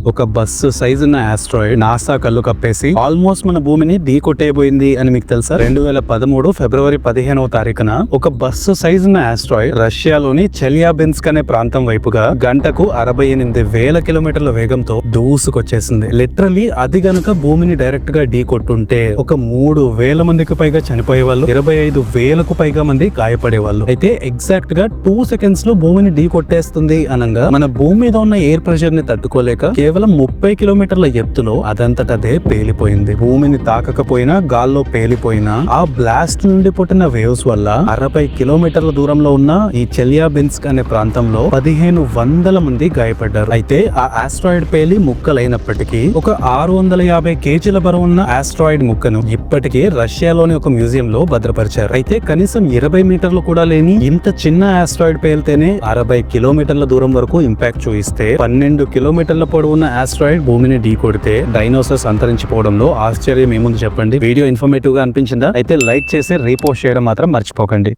ఒక bus size ఉన్న asteroid NASA కళ్ళు కప్పేసి ఆల్మోస్ట్ మన భూమిని ఢీ కొట్టేయబోయింది అని మీకు తెలుసా? 2013 ఫిబ్రవరి 15వ తారీఖున ఒక బస్సు సైజు ఉన్న ఆస్ట్రాయిడ్ రష్యాలోని చెలియాబిన్స్క్ అనే ప్రాంతం వైపుగా గంటకు 68,000 కిలోమీటర్ల వేగంతో దూసుకొచ్చేసింది. లిటరలీ అది గనుక భూమిని డైరెక్ట్ గా ఢీ కొట్టుంటే ఒక 3,000 మందికి పైగా చనిపోయే వాళ్ళు, 25,000కు పైగా మంది గాయపడేవాళ్ళు. అయితే ఎగ్జాక్ట్ గా 2 సెకండ్స్ లో భూమిని ఢీ కొట్టేస్తుంది అనగా మన భూమి మీద ఉన్న ఎయిర్ ప్రెషర్ ని తట్టుకోలేక కేవలం 30 కిలోమీటర్ల ఎత్తులో అదంతటదే పేలిపోయింది. భూమిని తాకకపోయినా గాల్లో పేలిపోయినా ఆ బ్లాస్ట్ నుండి పుట్టిన వేవ్స్ వల్ల 60 కిలోమీటర్ల దూరంలో ఉన్న ఈ చెలియాబిన్స్క్ అనే ప్రాంతంలో 1,500 మంది గాయపడ్డారు. అయితే ఆ ఆస్ట్రాయిడ్ పేలి ముక్కలైనప్పటికీ ఒక 650 కేజీల బరువున్న ఆస్ట్రాయిడ్ ముక్కను ఇప్పటికే రష్యాలోని ఒక మ్యూజియం లో భద్రపరిచారు. అయితే కనీసం 20 మీటర్లు కూడా లేని ఇంత చిన్న ఆస్ట్రాయిడ్ పేలితేనే 60 కిలోమీటర్ల దూరం వరకు ఇంపాక్ట్ చూయిస్తే 12 కిలోమీటర్ల పొడవున్న ఆస్ట్రాయిడ్ భూమిని ఢీ కొడితే డైనోసార్స్ అంతరించిపోవడంలో ఆశ్చర్యం ఏముంది చెప్పండి. వీడియో ఇన్ఫర్మేటివ్ గా అనిపించిందా? అయితే లైక్ చేసి రీపోస్ట్ చేయడం మాత్రం మర్చిపోకండి.